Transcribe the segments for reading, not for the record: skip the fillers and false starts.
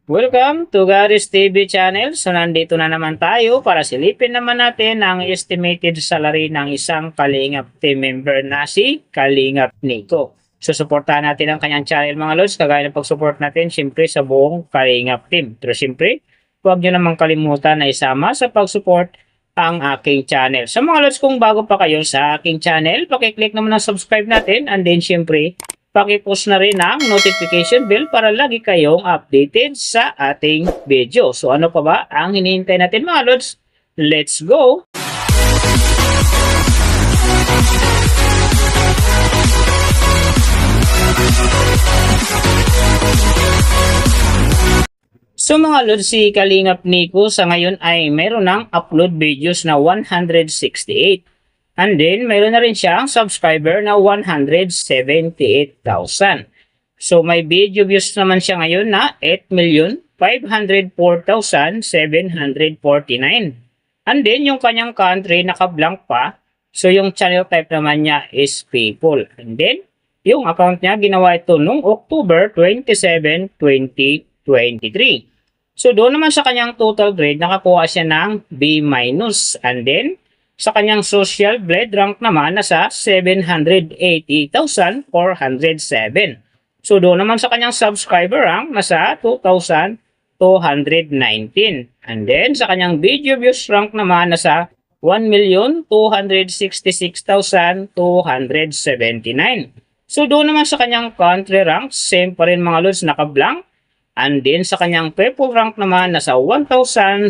Welcome to Garis TV channel. So nandito na naman tayo para silipin naman natin ang estimated salary ng isang Kalingap team member na si Kalingap Nico. So suportahan natin ang kanyang channel mga lods, kagaya ng pag-support natin siyempre sa buong Kalingap team. Pero siyempre, huwag nyo namang kalimutan na isama sa pag-support ang aking channel. So mga lods, kung bago pa kayo sa aking channel, pakiclick naman ang subscribe natin, and then siyempre, paki-push na rin ang notification bell para lagi kayong updated sa ating video. So ano pa ba ang hinihintay natin mga lods? Let's go! So mga lods, si Kalingap Nico sa ngayon ay meron ng upload videos na 168. And then, mayroon na rin siyang subscriber na 178,000. So, may video views naman siya ngayon na 8,504,749. And then, yung kanyang country naka-blank pa. So, yung channel type naman niya is people. And then, yung account niya ginawa ito noong October 27, 2023. So, doon naman sa kanyang total grade, nakakuha siya ng B-. And then, sa kanyang social blade rank naman nasa 780,407. So doon naman sa kanyang subscriber rank nasa 2,219. And then sa kanyang video views rank naman nasa 1,266,279. So doon naman sa kanyang country rank, same pa rin mga lods, naka-blank. And then sa kanyang people rank naman nasa 1,789.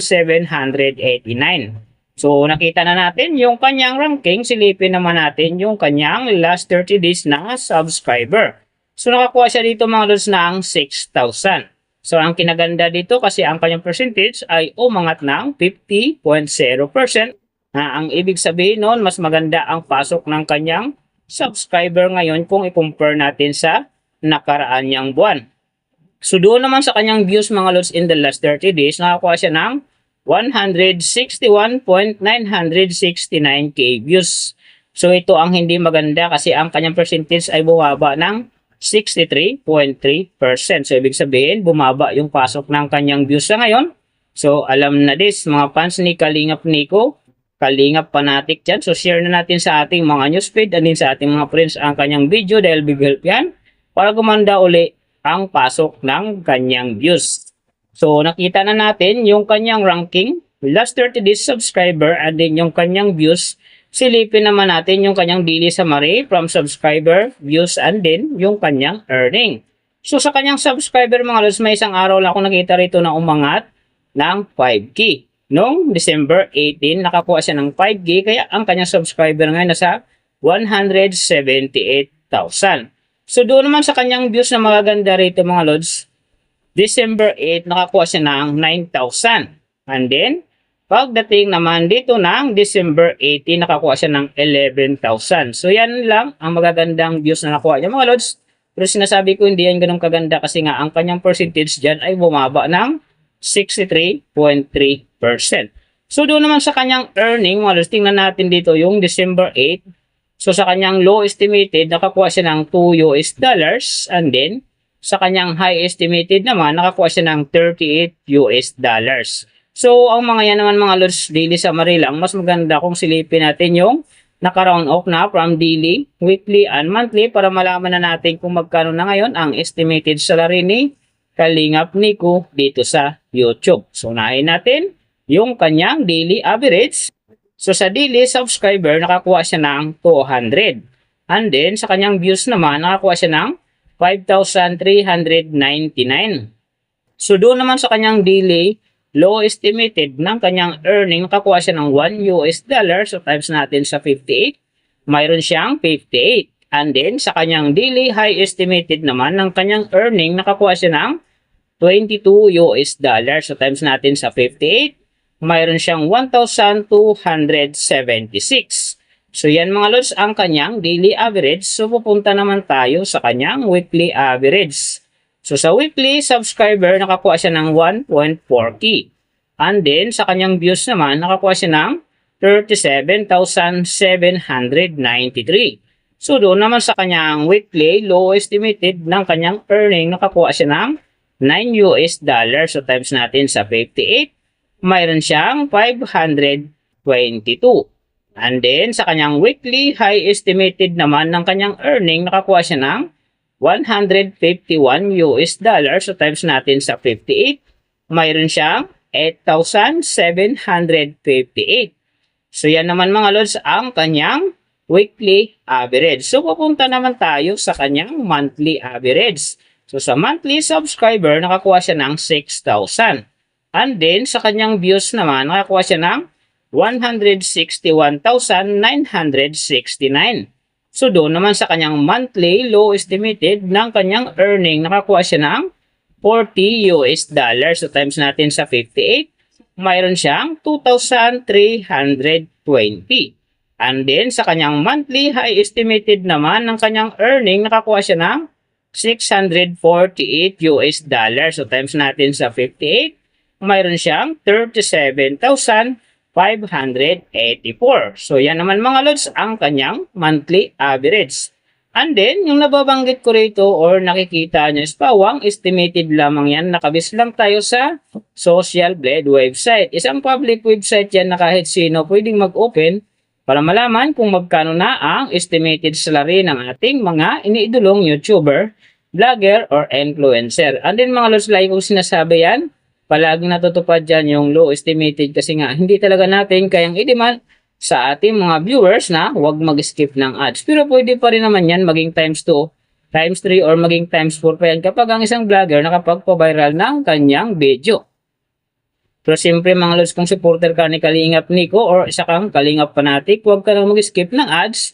So, nakita na natin yung kanyang ranking. Silipin naman natin yung kanyang last 30 days na subscriber. So, nakakuha siya dito mga lods ng 6,000. So, ang kinaganda dito kasi ang kanyang percentage ay umangat ng 50.0%. Ang ibig sabihin nun, mas maganda ang pasok ng kanyang subscriber ngayon kung i-compare natin sa nakaraan niyang buwan. So, doon naman sa kanyang views mga lods in the last 30 days, nakakuha siya ng 161.969k views. So ito ang hindi maganda kasi ang kanyang percentage ay bumaba ng 63.3%. So ibig sabihin bumaba yung pasok ng kanyang views sa ngayon. So alam na this mga fans ni Kalingap Nico, Kalingap fanatic dyan. So share na natin sa ating mga newsfeed and din sa ating mga friends ang kanyang video dahil big-help yan para gumanda uli ang pasok ng kanyang views. So, nakita na natin yung kanyang ranking, last 30 days subscriber, and then yung kanyang views. Silipin naman natin yung kanyang daily summary from subscriber, views, and then yung kanyang earning. So, sa kanyang subscriber mga lods, may isang araw lang ako nakita rito na umangat ng 5K. Noong December 18, nakakuha siya ng 5K, kaya ang kanyang subscriber ngayon nasa 178,000. So, doon naman sa kanyang views na magaganda rito mga lods, December 8, nakakuha siya ng 9,000. And then, pagdating naman dito ng December 18, nakakuha siya ng 11,000. So, yan lang ang magagandang views na nakuha niya mga lods. Pero sinasabi ko hindi yan ganun kaganda kasi nga ang kanyang percentage dyan ay bumaba ng 63.3%. So, doon naman sa kanyang earning, mga lods, tingnan natin dito yung December 8. So, sa kanyang low estimated, nakakuha siya ng $2. And then, sa kanyang high estimated naman, nakakuha siya ng $38. So, ang mga yan naman mga lods, daily summary lang. Mas maganda kung silipin natin yung naka-round off na from daily, weekly, and monthly para malaman na natin kung magkano na ngayon ang estimated salary ni Kalingap Nico dito sa YouTube. So, unahin natin yung kanyang daily average. So, sa daily subscriber, nakakuha siya ng 200. And then, sa kanyang views naman, nakakuha siya ng 5,399. So, doon naman sa kanyang daily, low estimated ng kanyang earning, nakakuha siya ng $1. So, times natin sa 58, mayroon siyang 58. And then, sa kanyang daily high estimated naman ng kanyang earning, nakakuha siya ng $22. So, times natin sa 58, mayroon siyang 1,276. So, yan mga lods ang kanyang daily average. So, pupunta naman tayo sa kanyang weekly average. So, sa weekly subscriber, nakakuha siya ng 1.4K. And then, sa kanyang views naman, nakakuha siya ng 37,793. So, doon naman sa kanyang weekly, low estimated ng kanyang earning, nakakuha siya ng US dollars. So times natin sa 58, mayroon siyang 522. And then sa kanyang weekly high estimated naman ng kanyang earning, nakakuha siya ng 151 US dollars. So times natin sa 58, mayroon siyang 8,758. So yan naman mga lods ang kanyang weekly average. So pupunta naman tayo sa kanyang monthly average. So sa monthly subscriber, nakakuha siya ng 6,000. And then sa kanyang views naman, nakakuha siya ng 161,969. So doon naman sa kanyang monthly low estimated ng kanyang earning, nakakuha siya ng 40 US dollars. So times natin sa 58, mayroon siyang 2,320. And then sa kanyang monthly high estimated naman ng kanyang earning, nakakuha siya ng 648 US dollars. So times natin sa 58, mayroon siyang 37,584. So yan naman mga lods ang kanyang monthly average. And then, yung nababanggit ko rito or nakikita nyo is pawang estimated lamang yan. Nakabis lang tayo sa Social Blade website. Isang public website yan na kahit sino pwedeng mag-open para malaman kung magkano na ang estimated salary ng ating mga iniidolong YouTuber, vlogger, or influencer. And then mga lods, like kung sinasabi yan, palaging natutupad dyan yung low estimated kasi nga hindi talaga natin kayang i-demand sa ating mga viewers na huwag mag-skip ng ads. Pero pwede pa rin naman yan maging times 2, times 3, or maging times 4 pa yan kapag ang isang vlogger nakapagpa-viral ng kanyang video. Pero siyempre mga lods, kung supporter ka ni Kalingap Nico or isa kang Kalingap fanatic, huwag ka nang mag-skip ng ads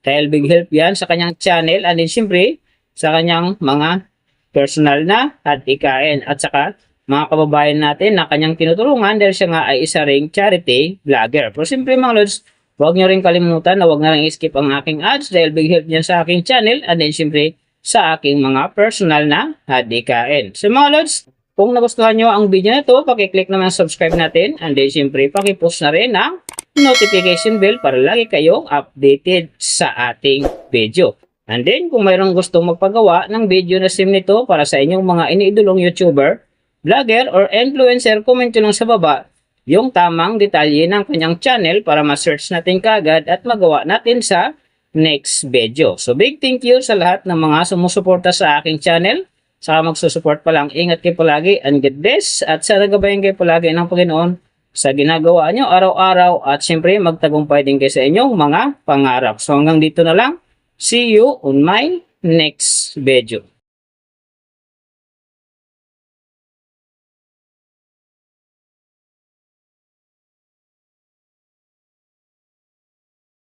dahil big help yan sa kanyang channel and then siyempre sa kanyang mga personal na adhikain at saka mga kababayan natin na kanyang tinutulungan dahil siya nga ay isa ring charity vlogger. Pero siyempre mga lods, huwag nyo rin kalimutan na huwag na rin i-skip ang aking ads dahil big help niyan sa aking channel and then siyempre sa aking mga personal na hadikain. So mga lods, kung nagustuhan nyo ang video na ito, pakiclick naman subscribe natin and then siyempre pakipost na rin ang notification bell para lagi kayong updated sa ating video. And then kung mayroong gustong magpagawa ng video na sim nito para sa inyong mga iniidolong YouTuber, vlogger, or influencer, comment nyo lang sa baba yung tamang detalye ng kanyang channel para ma-search natin kagad at magawa natin sa next video. So big thank you sa lahat ng mga sumusuporta sa aking channel. Saka magsusupport pa lang, ingat kayo palagi and God bless at sana gabayan kayo palagi ng Panginoon sa ginagawa nyo araw-araw at siyempre magtagumpay din kayo sa inyong mga pangarap. So hanggang dito na lang. See you on my next video.